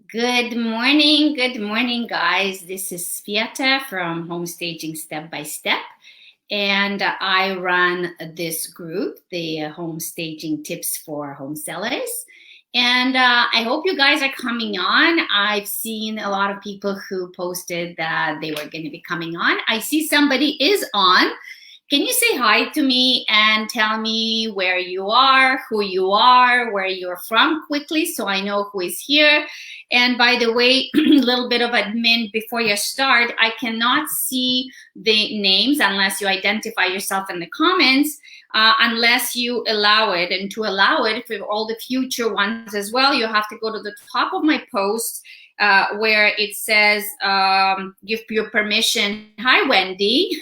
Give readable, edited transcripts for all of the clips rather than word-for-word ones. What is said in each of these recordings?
Good morning, guys. This is Spieta from Home Staging Step by Step, and I run this group, the Home Staging Tips for Home Sellers. And I hope you guys are coming on. I've seen a lot of people who posted that they were going to be coming on. I see somebody is on. Can you say hi to me and tell me where you are, who you are, where you're from quickly so I know who is here? And by the way, a little bit of admin before you start, I cannot see the names unless you identify yourself in the comments, unless you allow it. And to allow it for all the future ones as well, you have to go to the top of my post where it says, give your permission. Hi, Wendy.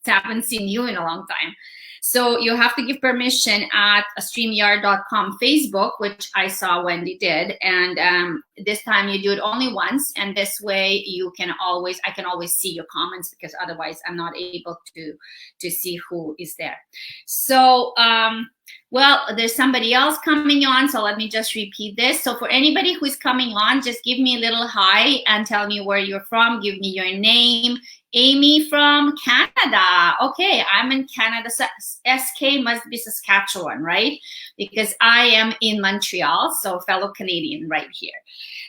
Haven't seen you in a long time. So you have to give permission at StreamYard.com Facebook, which I saw Wendy did. And this time you do it only once. And this way I can always see your comments, because otherwise I'm not able to see who is there. So, well, there's somebody else coming on, so let me just repeat this. So for anybody who's coming on, just give me a little hi and tell me where you're from. Give me your name. Amy from Canada. Okay, I'm in Canada. SK must be Saskatchewan, right? Because I am in Montreal, so fellow Canadian right here.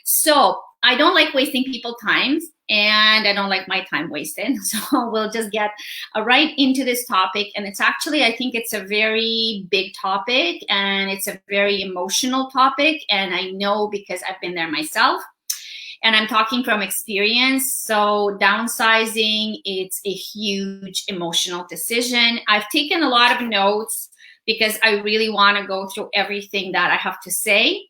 So I don't like wasting people's time, and I don't like my time wasted. So we'll just get right into this topic. And it's actually, I think it's a very big topic, and it's a very emotional topic. And I know because I've been there myself. And I'm talking from experience. So downsizing, it's a huge emotional decision. I've taken a lot of notes because I really want to go through everything that I have to say.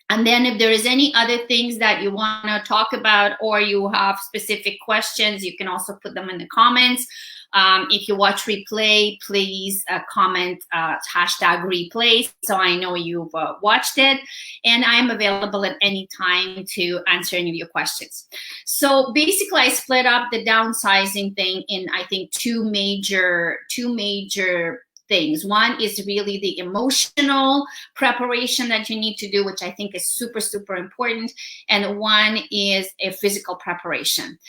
And then if there is any other things that you want to talk about, or you have specific questions, you can also put them in the comments. If you watch replay, please comment hashtag replay so I know you've watched it. And I'm available at any time to answer any of your questions. So basically, I split up the downsizing thing in, I think, two major things. One is really the emotional preparation that you need to do, which I think is super, super important. And one is a physical preparation.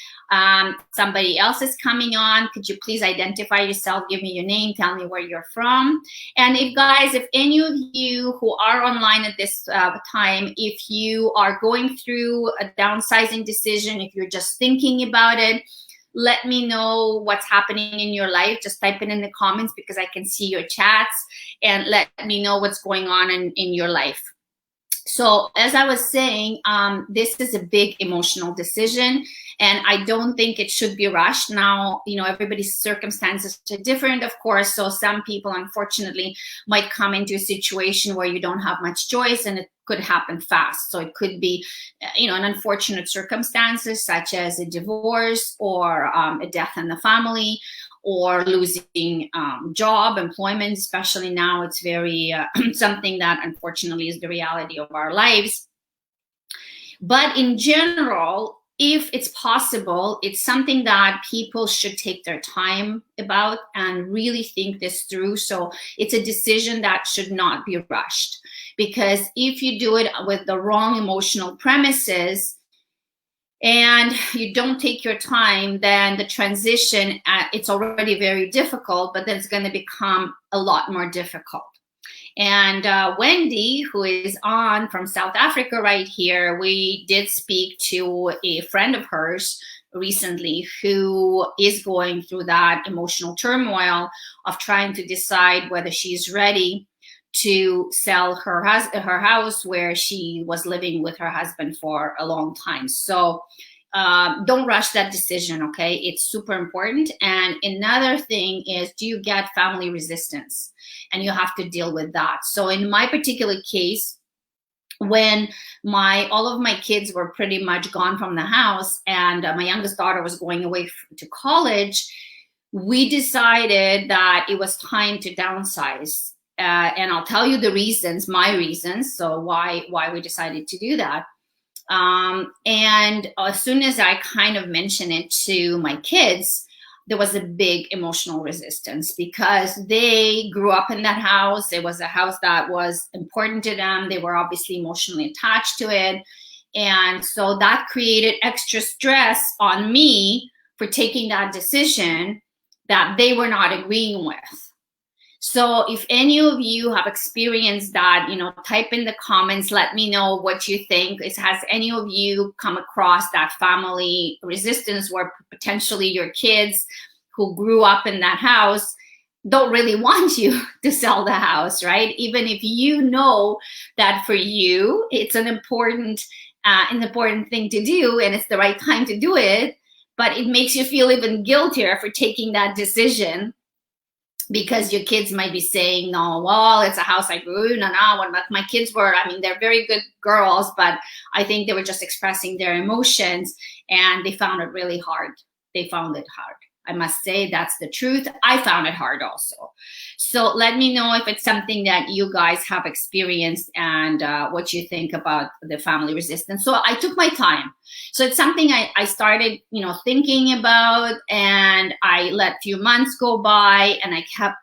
Somebody else is coming on. Could you please identify yourself? Give me your name. Tell me where you're from. And if any of you who are online at this time, if you are going through a downsizing decision, if you're just thinking about it, let me know what's happening in your life. Just type it in the comments, because I can see your chats, and let me know what's going on in your life. So as I was saying, this is a big emotional decision, and I don't think it should be rushed. Now, everybody's circumstances are different, of course. So some people, unfortunately, might come into a situation where you don't have much choice, and it could happen fast. So it could be, an unfortunate circumstances such as a divorce, or a death in the family, or losing job, employment. Especially now, it's very something that unfortunately is the reality of our lives. But in general, if it's possible, it's something that people should take their time about and really think this through. So it's a decision that should not be rushed, because if you do it with the wrong emotional premises and you don't take your time, then the transition, it's already very difficult, but then it's going to become a lot more difficult. And Wendy, who is on from South Africa right here, we did speak to a friend of hers recently who is going through that emotional turmoil of trying to decide whether she's ready to sell her house where she was living with her husband for a long time. So don't rush that decision, okay? It's super important. And another thing is, do you get family resistance? And you have to deal with that. So in my particular case, when all of my kids were pretty much gone from the house, and my youngest daughter was going away to college, we decided that it was time to downsize. And I'll tell you the reasons, my reasons, so why we decided to do that. And as soon as I kind of mentioned it to my kids, there was a big emotional resistance, because they grew up in that house. It was a house that was important to them. They were obviously emotionally attached to it. And so that created extra stress on me for taking that decision that they were not agreeing with. So if any of you have experienced that, type in the comments, let me know what you think. Has any of you come across that family resistance where potentially your kids who grew up in that house don't really want you to sell the house, right? Even if you know that for you, it's an important thing to do and it's the right time to do it, but it makes you feel even guiltier for taking that decision because your kids might be saying, no, well, it's a house I grew in. No, my kids were, they're very good girls, but I think they were just expressing their emotions and they found it really hard. They found it hard. I must say that's the truth. I found it hard also. So let me know if it's something that you guys have experienced and what you think about the family resistance. So I took my time. So it's something I started, thinking about, and I let a few months go by, and I kept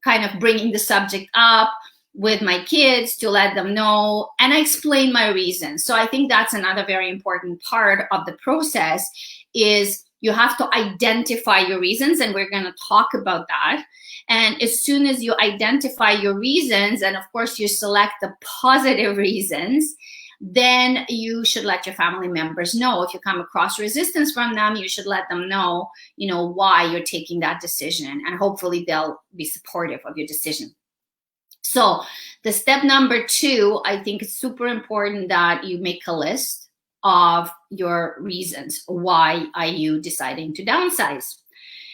kind of bringing the subject up with my kids to let them know, and I explained my reasons. So I think that's another very important part of the process is you have to identify your reasons, and we're going to talk about that. And as soon as you identify your reasons, and of course you select the positive reasons, then you should let your family members know. If you come across resistance from them, you should let them know, why you're taking that decision, and hopefully they'll be supportive of your decision. So the step number 2, I think it's super important that you make a list of your reasons. Why are you deciding to downsize?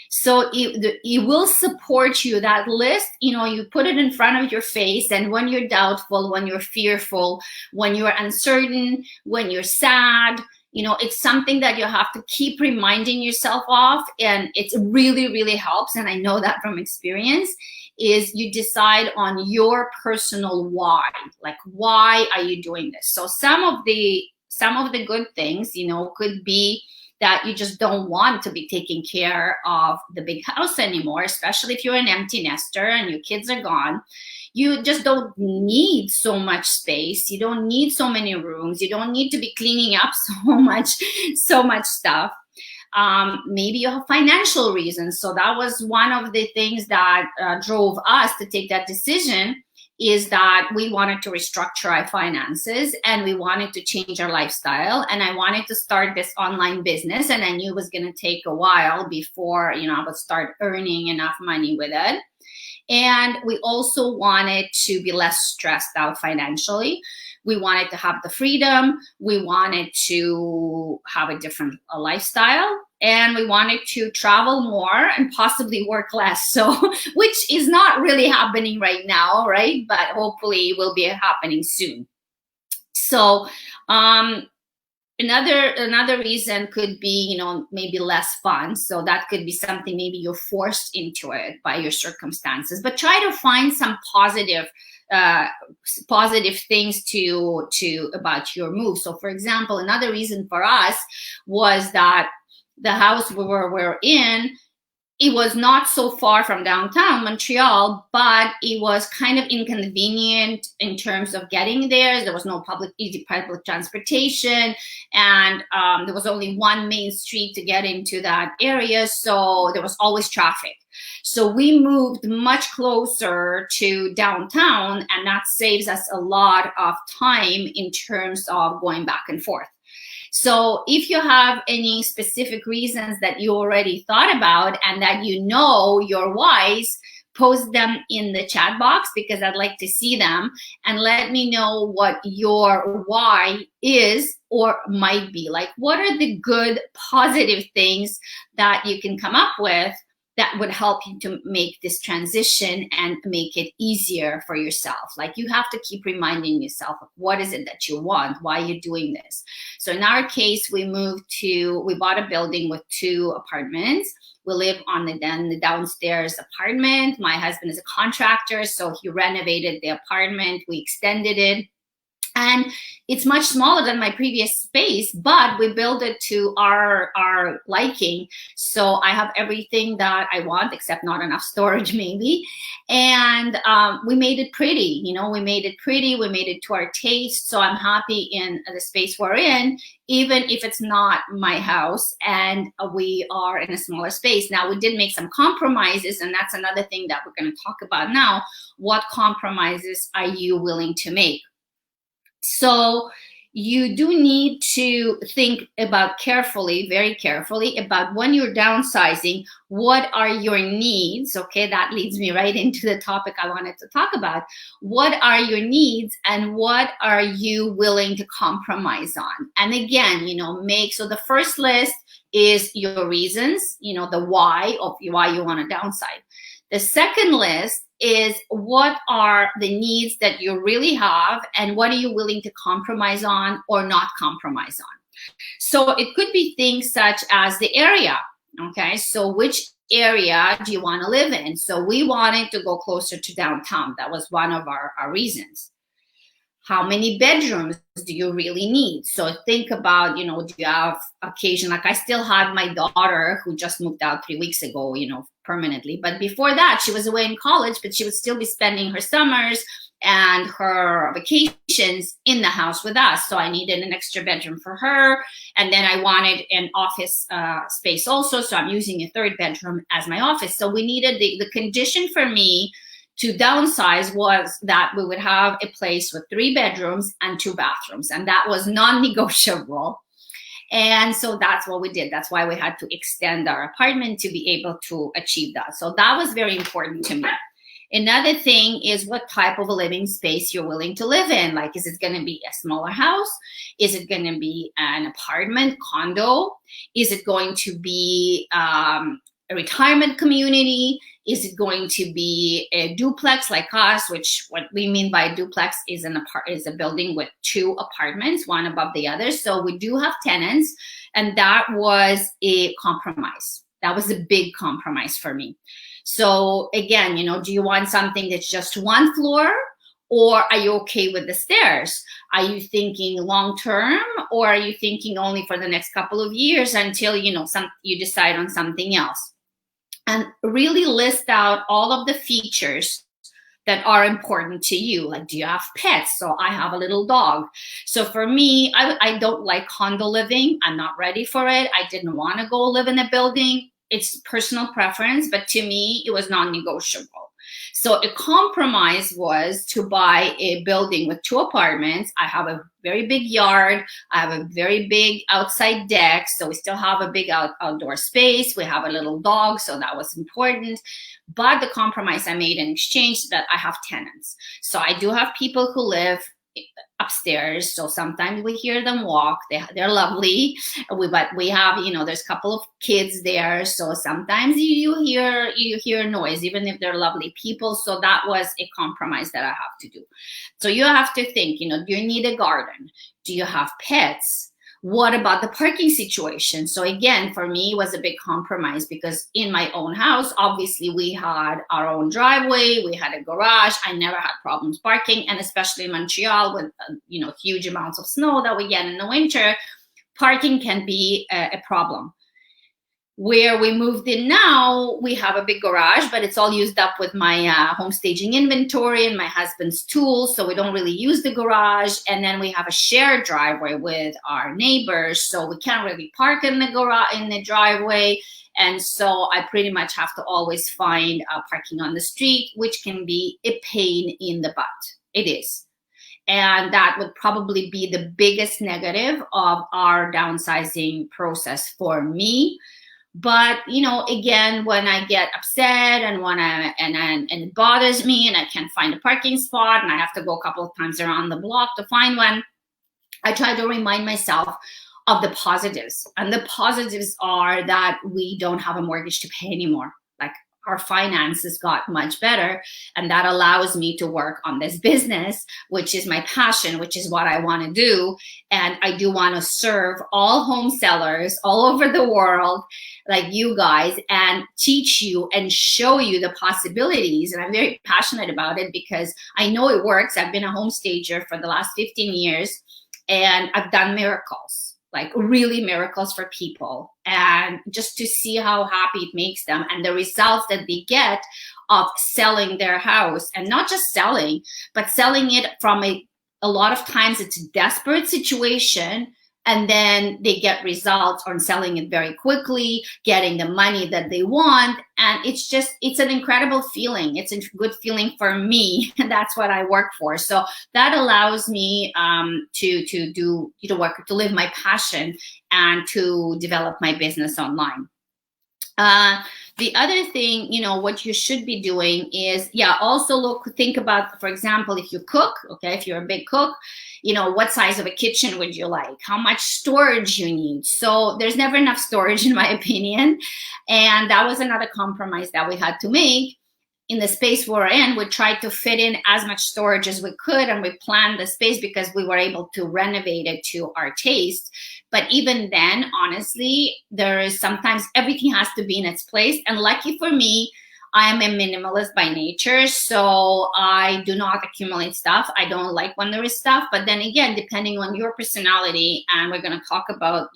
So it will support you. That list, you put it in front of your face, and when you're doubtful, when you're fearful, when you're uncertain, when you're sad, it's something that you have to keep reminding yourself of, and it really, really helps. And I know that from experience, is you decide on your personal why. Like, why are you doing this? So some of the good things, could be that you just don't want to be taking care of the big house anymore, especially if you're an empty nester and your kids are gone. You just don't need so much space. You don't need so many rooms. You don't need to be cleaning up so much stuff. Maybe you have financial reasons. So that was one of the things that drove us to take that decision, is that we wanted to restructure our finances and we wanted to change our lifestyle. And I wanted to start this online business, and I knew it was going to take a while before, I would start earning enough money with it. And we also wanted to be less stressed out financially. We wanted to have the freedom. We wanted to have a different lifestyle, and we wanted to travel more and possibly work less. So, which is not really happening right now, right? But hopefully it will be happening soon. So, Another reason could be, maybe less fun. So that could be something, maybe you're forced into it by your circumstances, but try to find some positive things to about your move. So for example, another reason for us was that the house we're in, it was not so far from downtown Montreal, but it was kind of inconvenient in terms of getting there. There was no easy public transportation, and there was only one main street to get into that area, so there was always traffic. So we moved much closer to downtown, and that saves us a lot of time in terms of going back and forth. So if you have any specific reasons that you already thought about and that your whys, post them in the chat box, because I'd like to see them, and let me know what your why is or might be. Like, what are the good, positive things that you can come up with that would help you to make this transition and make it easier for yourself. Like, you have to keep reminding yourself, what is it that you want? Why are you doing this? So in our case, we bought a building with 2 apartments. We live on the downstairs apartment. My husband is a contractor, so he renovated the apartment. We extended it. And it's much smaller than my previous space, but we built it to our liking. So I have everything that I want, except not enough storage maybe. And we made it pretty, we made it pretty, we made it to our taste. So I'm happy in the space we're in, even if it's not my house and we are in a smaller space. Now, we did make some compromises, and that's another thing that we're going to talk about now. What compromises are you willing to make? So you do need to think about very carefully about when you're downsizing, what are your needs? Okay, that leads me right into the topic I wanted to talk about. What are your needs and what are you willing to compromise on? And again, so the first list is your reasons, the why of why you want to downsize. The second list is what are the needs that you really have and what are you willing to compromise on or not compromise on. So it could be things such as the area. Okay, so which area do you want to live in? So we wanted to go closer to downtown. That was one of our reasons. How many bedrooms do you really need? So think about, do you have occasion, like I still had my daughter who just moved out 3 weeks ago, permanently. But before that, she was away in college, but she would still be spending her summers and her vacations in the house with us. So I needed an extra bedroom for her. And then I wanted an office space also. So I'm using a third bedroom as my office. So we needed the condition for me to downsize was that we would have a place with 3 bedrooms and 2 bathrooms. And that was non-negotiable. And so that's what we did. That's why we had to extend our apartment to be able to achieve that. So that was very important to me. Another thing is what type of a living space you're willing to live in. Like, is it going to be a smaller house? Is it going to be an apartment, condo? Is it going to be a retirement community? Is it going to be a duplex like us, which what we mean by duplex is a building with 2 apartments, one above the other. So we do have tenants, and that was a compromise. That was a big compromise for me. So again, do you want something that's just 1 floor, or are you okay with the stairs? Are you thinking long-term, or are you thinking only for the next couple of years until, you decide on something else? And really list out all of the features that are important to you. Like, do you have pets? So I have a little dog. So for me, I don't like condo living. I'm not ready for it. I didn't want to go live in a building. It's personal preference, but to me, it was non-negotiable. So a compromise was to buy a building with 2 apartments. I have a very big yard. I have a very big outside deck. So we still have a big outdoor space. We have a little dog. So that was important. But the compromise I made in exchange is that I have tenants. So I do have people who live upstairs. So sometimes we hear them walk. They're lovely. But we have, there's a couple of kids there. So sometimes you hear noise, even if they're lovely people. So that was a compromise that I have to do. So you have to think, do you need a garden? Do you have pets? What about the parking situation? So again, for me, it was a big compromise because in my own house, obviously we had our own driveway, we had a garage. I never had problems parking, and especially in Montreal with huge amounts of snow that we get in the winter, parking can be a problem. Where we moved in now, we have a big garage, but it's all used up with my home staging inventory and my husband's tools, so we don't really use the garage. And then we have a shared driveway with our neighbors, so we can't really park in the garage, in the driveway. And so I pretty much have to always find parking on the street, which can be a pain in the butt. It is. And that would probably be the biggest negative of our downsizing process for me. But, again, when I get upset and and it bothers me and I can't find a parking spot and I have to go a couple of times around the block to find one, I try to remind myself of the positives. And the positives are that we don't have a mortgage to pay anymore. Like, our finances got much better, and that allows me to work on this business, which is my passion, which is what I want to do. And I do want to serve all home sellers all over the world like you guys and teach you and show you the possibilities. And I'm very passionate about it because I know it works. I've been a home stager for the last 15 years and I've done miracles, like really miracles for people. And just to see how happy it makes them and the results that they get of selling their house, and not just selling, but selling it from a lot of times it's a desperate situation, and then they get results on selling it very quickly, getting the money that they want. And it's an incredible feeling. It's a good feeling for me, and that's what I work for. So that allows me to do, work, to live my passion and to develop my business online. The other thing, what you should be doing is, also think about, for example, if you cook, okay, if you're a big cook, what size of a kitchen would you like? How much storage you need? So there's never enough storage, in my opinion. And that was another compromise that we had to make. In the space we're in, we tried to fit in as much storage as we could, and we planned the space because we were able to renovate it to our taste. But even then, honestly, there is sometimes everything has to be in its place. And lucky for me, I am a minimalist by nature, so I do not accumulate stuff. I don't like when there is stuff. But then again, depending on your personality, and we're going to talk about,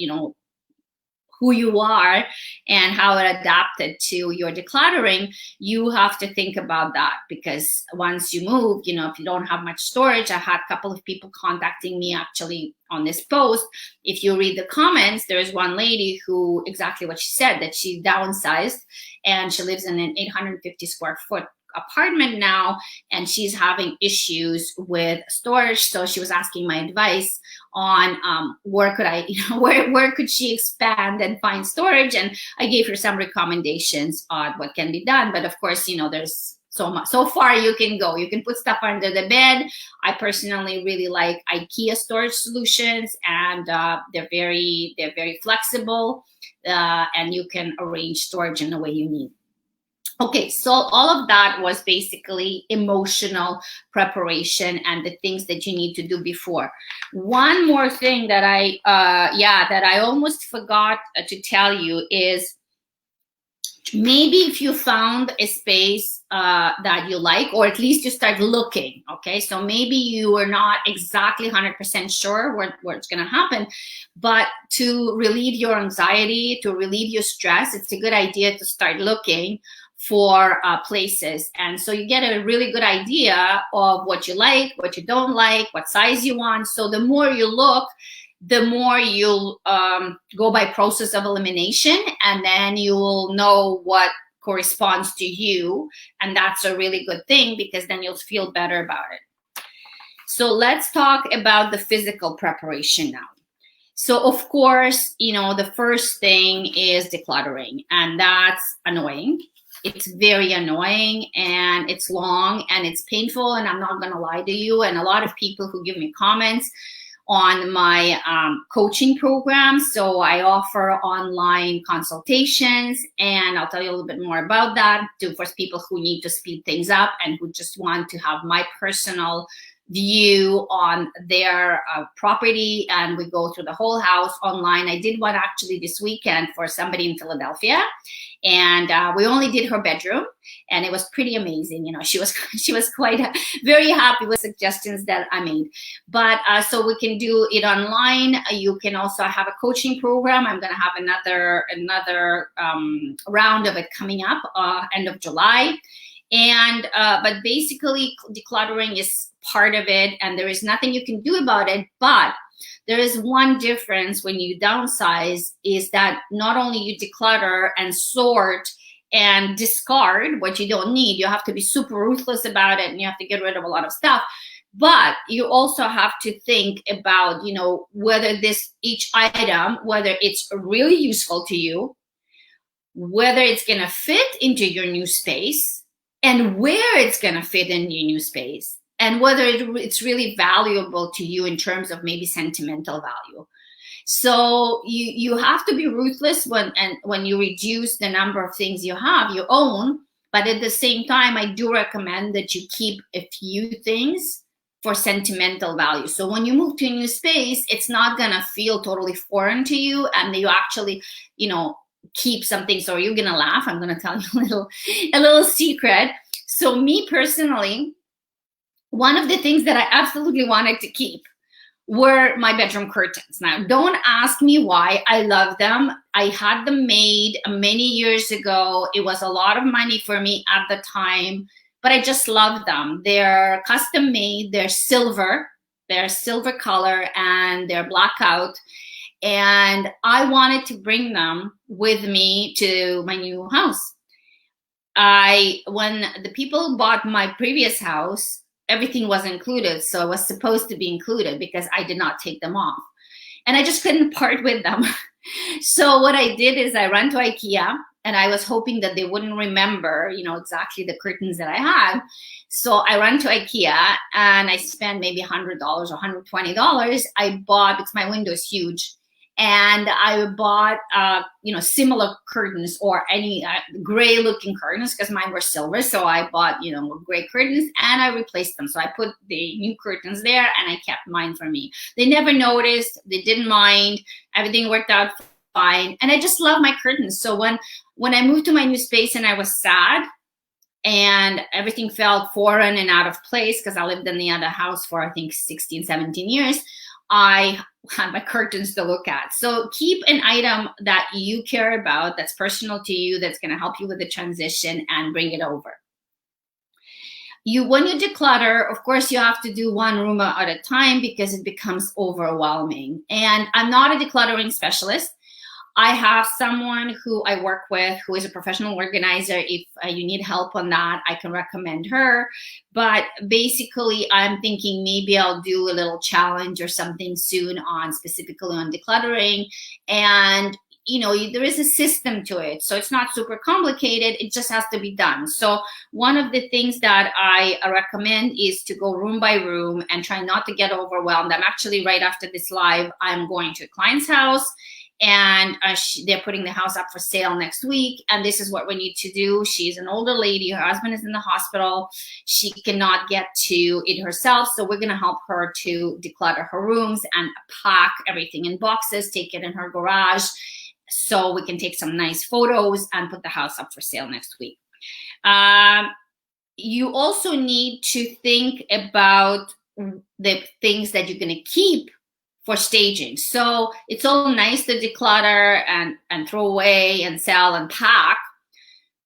who you are and how it adapted to your decluttering, you have to think about that, because once you move, if you don't have much storage, I had a couple of people contacting me actually on this post. If you read the comments, there is one lady who, exactly what she said, that she downsized and she lives in an 850 square foot apartment now, and she's having issues with storage. So she was asking my advice on where could I, where could she expand and find storage? And I gave her some recommendations on what can be done. But of course, there's so far you can go. You can put stuff under the bed. I personally really like IKEA storage solutions, and they're very flexible, and you can arrange storage in the way you need. Okay, so all of that was basically emotional preparation and the things that you need to do before. One more thing that I almost forgot to tell you is, maybe if you found a space that you like, or at least you start looking, okay? So maybe you are not exactly 100% sure what's gonna happen, but to relieve your anxiety, to relieve your stress, it's a good idea to start looking for places. And so you get a really good idea of what you like, what you don't like, what size you want. So the more you look, the more you'll go by process of elimination, and then you will know what corresponds to you. And that's a really good thing, because then you'll feel better about it. So let's talk about the physical preparation now. So of course, the first thing is decluttering, and that's annoying. It's very annoying, and it's long, and it's painful, and I'm not going to lie to you. And a lot of people who give me comments on my coaching program. So I offer online consultations, and I'll tell you a little bit more about that for people who need to speed things up and who just want to have my personal view on their property, and we go through the whole house online. I did one actually this weekend for somebody in Philadelphia, and we only did her bedroom, and it was pretty amazing. She was quite very happy with suggestions that I made. But so we can do it online. You can also have a coaching program. I'm going to have another round of it coming up end of July. And but basically decluttering is part of it, and there is nothing you can do about it. But there is one difference when you downsize, is that not only you declutter and sort and discard what you don't need, you have to be super ruthless about it, and you have to get rid of a lot of stuff. But you also have to think about, whether each item, whether it's really useful to you, whether it's going to fit into your new space, and where it's going to fit in your new space, and whether it's really valuable to you in terms of maybe sentimental value. So you have to be ruthless when you reduce the number of things you have, you own. But at the same time, I do recommend that you keep a few things for sentimental value. So when you move to a new space, it's not going to feel totally foreign to you, and you actually, keep something. So you're gonna laugh. I'm gonna tell you a little secret. So me personally, one of the things that I absolutely wanted to keep were my bedroom curtains. Now, don't ask me why. I love them. I had them made many years ago. It was a lot of money for me at the time, but I just love them. They're custom made. They're silver. They're silver color and they're blackout. And I wanted to bring them with me to my new house. When the people bought my previous house, everything was included. So it was supposed to be included because I did not take them off. And I just couldn't part with them. So what I did is I ran to IKEA and I was hoping that they wouldn't remember, exactly the curtains that I had. So I ran to IKEA and I spent maybe $100 or $120. I bought, because my window is huge, and I bought, similar curtains or any gray looking curtains because mine were silver. So I bought, gray curtains and I replaced them. So I put the new curtains there and I kept mine for me. They never noticed. They didn't mind. Everything worked out fine. And I just love my curtains. So when I moved to my new space and I was sad and everything felt foreign and out of place because I lived in the other house for, I think, 16, 17 years, I had my curtains to look at. So keep an item that you care about, that's personal to you, that's going to help you with the transition, and bring it over. When you declutter, of course, you have to do one room at a time because it becomes overwhelming. And I'm not a decluttering specialist. I have someone who I work with who is a professional organizer. If you need help on that, I can recommend her. But basically, I'm thinking maybe I'll do a little challenge or something soon specifically on decluttering. And there is a system to it. So it's not super complicated. It just has to be done. So one of the things that I recommend is to go room by room and try not to get overwhelmed. I'm actually, right after this live, I'm going to a client's house. And they're putting the house up for sale next week. And this is what we need to do. She's an older lady. Her husband is in the hospital. She cannot get to it herself. So we're going to help her to declutter her rooms and pack everything in boxes, take it in her garage so we can take some nice photos and put the house up for sale next week. You also need to think about the things that you're going to keep for staging. So it's all nice to declutter and throw away and sell and pack,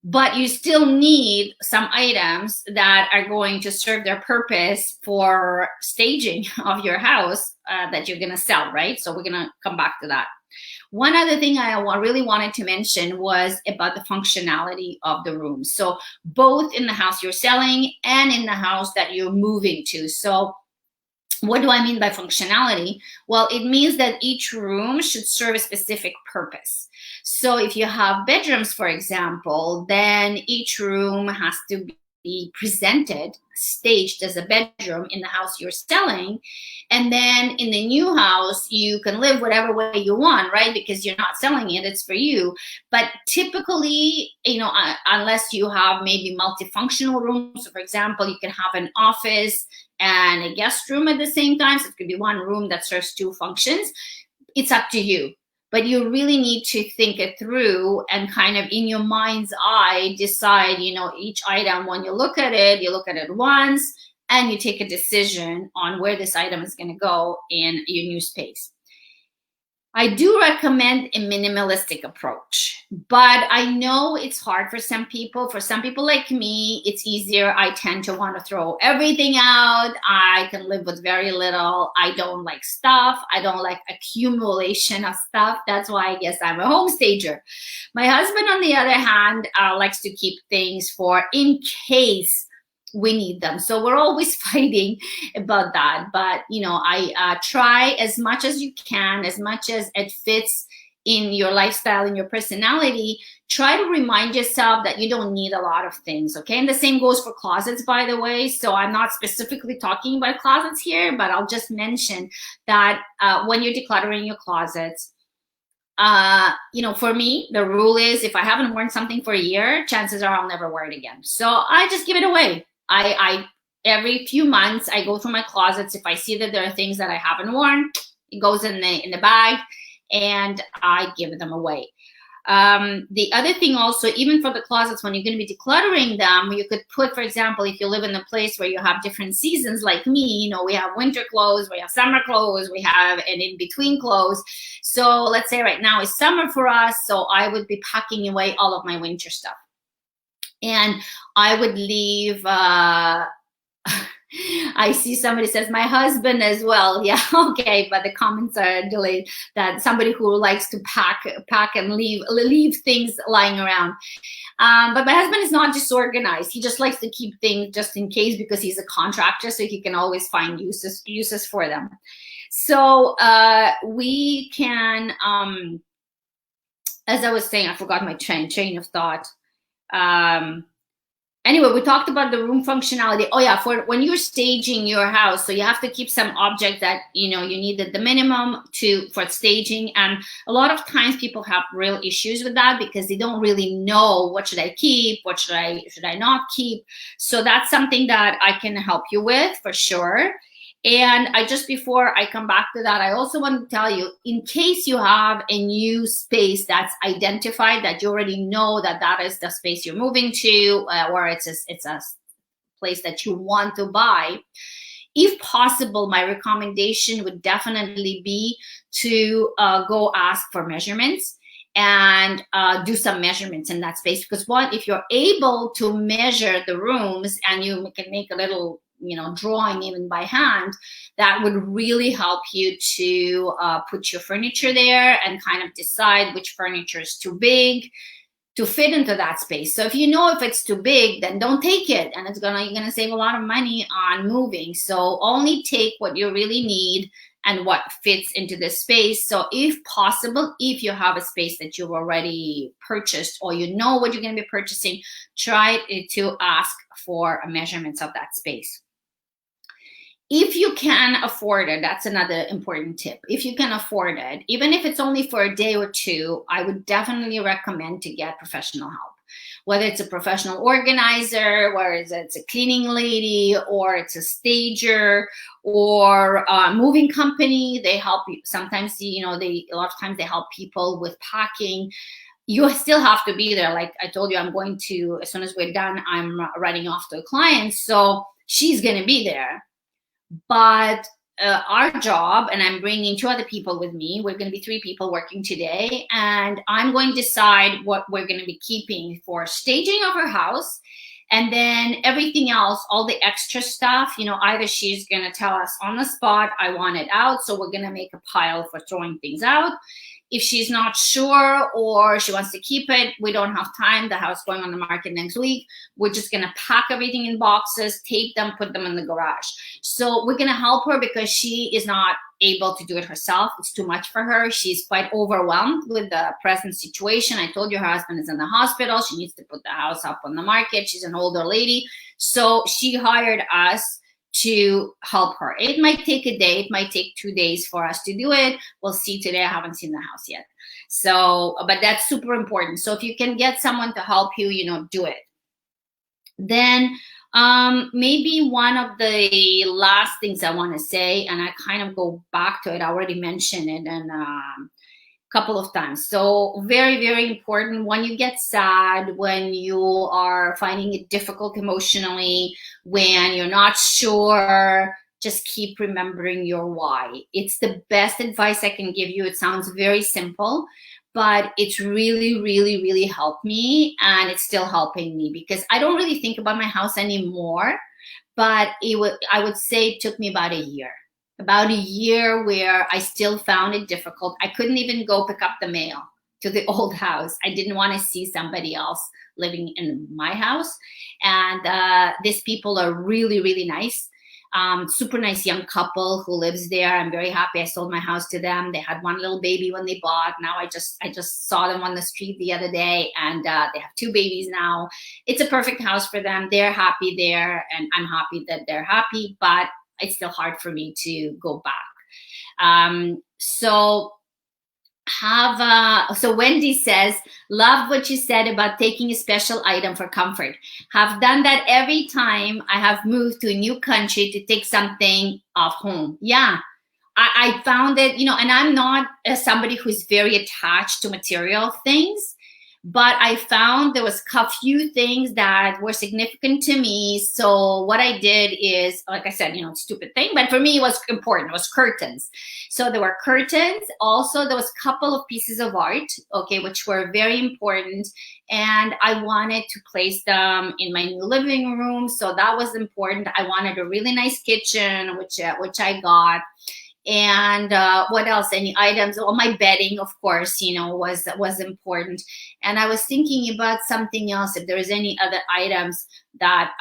but you still need some items that are going to serve their purpose for staging of your house that you're gonna sell, right? So we're gonna come back to that. One other thing I really wanted to mention was about the functionality of the room. So both in the house you're selling and in the house that you're moving to. So what do I mean by functionality? Well, it means that each room should serve a specific purpose. So if you have bedrooms, for example, then each room has to be presented, staged as a bedroom in the house you're selling. And then in the new house, you can live whatever way you want, right? Because you're not selling it, it's for you. But typically, unless you have maybe multifunctional rooms, so for example, you can have an office and a guest room at the same time. So it could be one room that serves two functions. It's up to you. But you really need to think it through and kind of in your mind's eye decide, each item, when you look at it once and you take a decision on where this item is going to go in your new space. I do recommend a minimalistic approach, but I know it's hard for some people. For some people like me, it's easier. I tend to want to throw everything out. I can live with very little. I don't like stuff. I don't like accumulation of stuff. That's why I guess I'm a home stager. My husband, on the other hand, likes to keep things for in case we need them. So we're always fighting about that. But, I try as much as you can, as much as it fits in your lifestyle, in your personality, try to remind yourself that you don't need a lot of things, okay? And the same goes for closets, by the way. So I'm not specifically talking about closets here, but I'll just mention that when you're decluttering your closets, for me, the rule is if I haven't worn something for a year, chances are I'll never wear it again. So I just give it away. I every few months I go through my closets. If I see that there are things that I haven't worn, it goes in the bag and I give them away. The other thing also, even for the closets, when you're going to be decluttering them, you could put, for example, if you live in a place where you have different seasons like me, you know, we have winter clothes, we have summer clothes, we have an in-between clothes. So let's say right now is summer for us, so I would be packing away all of my winter stuff. And I would leave, I see somebody says, my husband as well. Yeah, okay, but the comments are delayed. That somebody who likes to pack and leave things lying around. But my husband is not disorganized. He just likes to keep things just in case, because he's a contractor, so he can always find uses for them. So we can, as I was saying, I forgot my train of thought. Anyway, we talked about the room functionality. Oh yeah, for when you're staging your house, so you have to keep some object that, you know, you need the minimum for staging. And a lot of times people have real issues with that because they don't really know, what should I keep, what should I not keep. So that's something that I can help you with for sure. And just before I come back to that, I also want to tell you, in case you have a new space that's identified, that you already know that that is the space you're moving to, or it's a place that you want to buy, if possible, my recommendation would definitely be to go ask for measurements and do some measurements in that space. Because one, if you're able to measure the rooms and you can make a little, you know, drawing even by hand, that would really help you to put your furniture there and kind of decide which furniture is too big to fit into that space. So if you know if it's too big, then don't take it, and you're gonna save a lot of money on moving. So only take what you really need and what fits into the space. So if possible, if you have a space that you've already purchased or you know what you're gonna be purchasing, try to ask for measurements of that space. If you can afford it, that's another important tip. If you can afford it, even if it's only for a day or two, I would definitely recommend to get professional help. Whether it's a professional organizer, whether it's a cleaning lady, or it's a stager, or a moving company, they help you. Sometimes, you know, a lot of times they help people with packing. You still have to be there. Like I told you, I'm going to, as soon as we're done, I'm running off to a client, so she's going to be there. But our job, and I'm bringing 2 other people with me, we're going to be 3 people working today, and I'm going to decide what we're going to be keeping for staging of her house. And then everything else, all the extra stuff, you know, either she's going to tell us on the spot, I want it out, so we're going to make a pile for throwing things out. If she's not sure or she wants to keep it, we don't have time. The house going on the market next week. We're just going to pack everything in boxes, tape them, put them in the garage. So we're going to help her because she is not able to do it herself. It's too much for her. She's quite overwhelmed with the present situation. I told you her husband is in the hospital. She needs to put the house up on the market. She's an older lady. So she hired us to help her. It might take a day, it might take 2 days for us to do it. We'll see today. I haven't seen the house yet. So, but that's super important. So if you can get someone to help you, you know, do it. Then maybe one of the last things I want to say, and I kind of go back to it, I already mentioned it, and couple of times. So very, very important when you get sad, when you are finding it difficult emotionally, when you're not sure, just keep remembering your why. It's the best advice I can give you. It sounds very simple, but it's really, really, really helped me, and it's still helping me because I don't really think about my house anymore, but I would say it took me about a year where I still found it difficult. I couldn't even go pick up the mail to the old house. I didn't want to see somebody else living in my house. And these people are really, really nice. Super nice young couple who lives there. I'm very happy I sold my house to them. They had 1 little baby when they bought. Now I just saw them on the street the other day, and they have 2 babies now. It's a perfect house for them. They're happy there, and I'm happy that they're happy, but it's still hard for me to go back. So Wendy says, love what you said about taking a special item for comfort. Have done that every time I have moved to a new country to take something off home. Yeah, I found it, you know, and I'm not somebody who's very attached to material things. but I found there was a few things that were significant to me. So what I did is, like I said, stupid thing, but for me it was important. It was curtains. So there were curtains. Also, there was a couple of pieces of art, okay, which were very important. And I wanted to place them in my new living room. So that was important. I wanted a really nice kitchen, which I got. And what else? Any items? Well, my bedding, of course, was important. And I was thinking about something else. If there was any other items that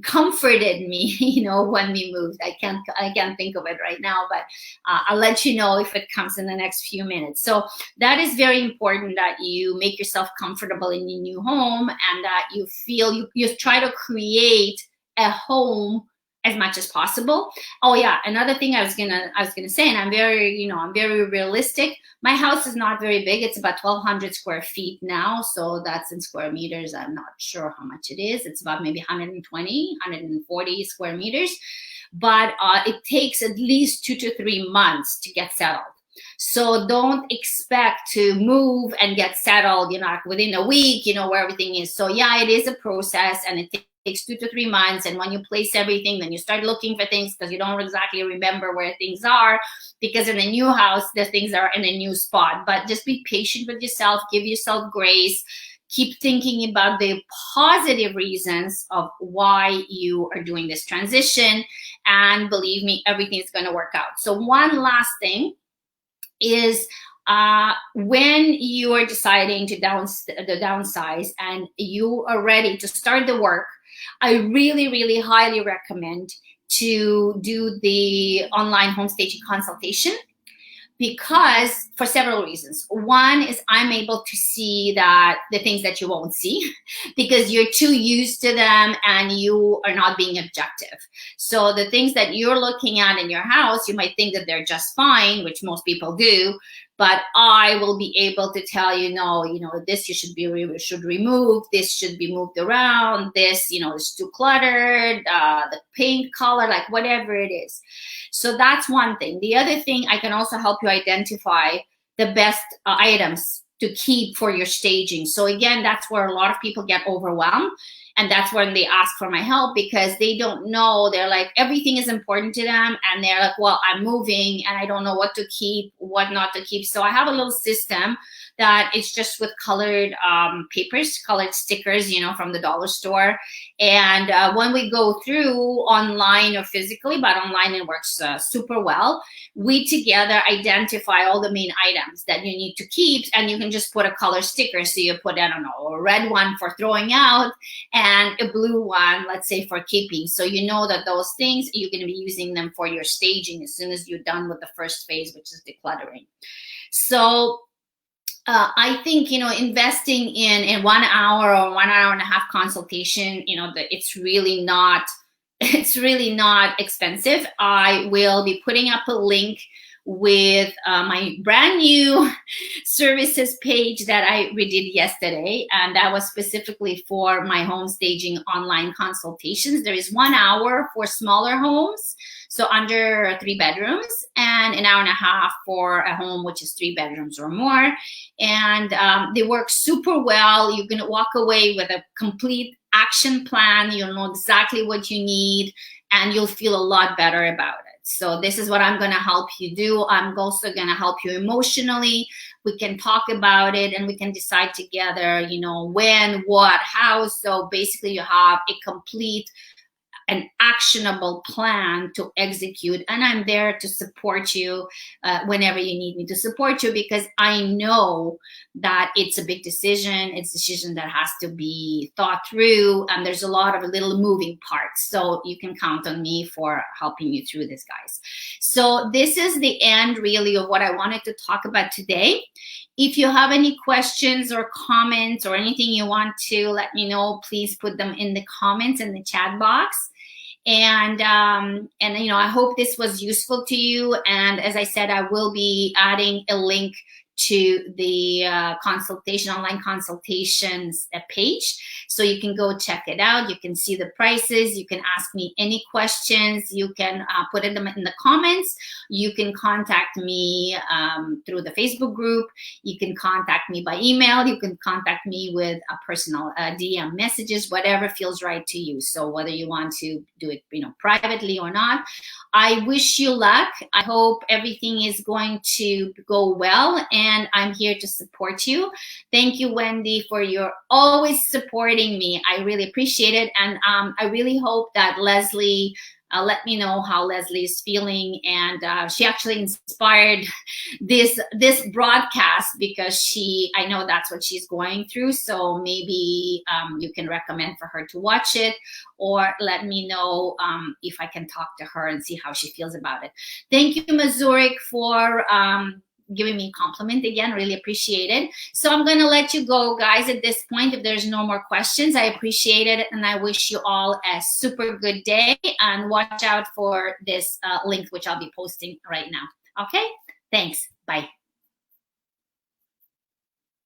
comforted me, when we moved. I can't think of it right now, but I'll let you know if it comes in the next few minutes. So that is very important, that you make yourself comfortable in your new home, and that you feel you try to create a home as much as possible. Oh yeah, another thing I was gonna say, and I'm very realistic. My house is not very big. It's about 1,200 square feet now. So that's in square meters. I'm not sure how much it is. It's about maybe 120, 140 square meters. But it takes at least 2 to 3 months to get settled. So don't expect to move and get settled, within a week, where everything is. So yeah, it is a process, and it takes 2 to 3 months. And when you place everything, then you start looking for things, because you don't exactly remember where things are, because in a new house, the things are in a new spot. But just be patient with yourself, give yourself grace, keep thinking about the positive reasons of why you are doing this transition. And believe me, everything is going to work out. So one last thing is, when you are deciding to downsize and you are ready to start the work, I really, really highly recommend to do the online home staging consultation, because for several reasons. One is I'm able to see that the things that you won't see because you're too used to them and you are not being objective. So the things that you're looking at in your house, you might think that they're just fine, which most people do, but I will be able to tell you, no, this you should remove, this should be moved around, this, is too cluttered, the paint color, like whatever it is. So that's one thing. The other thing, I can also help you identify the best items to keep for your staging. So again, that's where a lot of people get overwhelmed. And that's when they ask for my help, because they don't know. They're like, everything is important to them. And they're like, well, I'm moving and I don't know what to keep, what not to keep. So I have a little system that it's just with colored papers, colored stickers, from the dollar store. And when we go through online or physically, but online it works super well, we together identify all the main items that you need to keep. And you can just put a color sticker. So you put, I don't know, a red one for throwing out and a blue one, let's say, for keeping. So you know that those things, you're going to be using them for your staging as soon as you're done with the first phase, which is decluttering. So I think, investing in 1 hour or 1 hour and a half consultation, it's really not expensive. I will be putting up a link with my brand new services page that I redid yesterday. And that was specifically for my home staging online consultations. There is 1 hour for smaller homes, so under 3 bedrooms, and an hour and a half for a home which is 3 bedrooms or more. And they work super well. You're going to walk away with a complete action plan. You'll know exactly what you need, and you'll feel a lot better about it. So this is what I'm going to help you do. I'm also going to help you emotionally. We can talk about it and we can decide together, when, what, how. So basically you have a complete an actionable plan to execute, and I'm there to support you whenever you need me to support you, because I know that it's a big decision. It's a decision that has to be thought through, and there's a lot of little moving parts. So you can count on me for helping you through this, guys. So this is the end, really, of what I wanted to talk about today. If you have any questions or comments or anything you want to let me know, please put them in the comments in the chat box. And I hope this was useful to you. And as I said, I will be adding a link to the online consultations page. So you can go check it out. You can see the prices. You can ask me any questions. You can put them in the comments. You can contact me through the Facebook group. You can contact me by email. You can contact me with a personal DM messages, whatever feels right to you. So whether you want to do it, privately or not, I wish you luck. I hope everything is going to go well, and I'm here to support you. Thank you, Wendy, for your always supporting me. I really appreciate it, and I really hope that Leslie, let me know how Leslie is feeling, and she actually inspired this broadcast because I know that's what she's going through. So maybe you can recommend for her to watch it, or let me know if I can talk to her and see how she feels about it. Thank you, Mazurek, for giving me a compliment again. Really appreciate it. So I'm going to let you go, guys, at this point. If there's no more questions, I appreciate it, and I wish you all a super good day, and watch out for this link, which I'll be posting right now. Okay, thanks. Bye.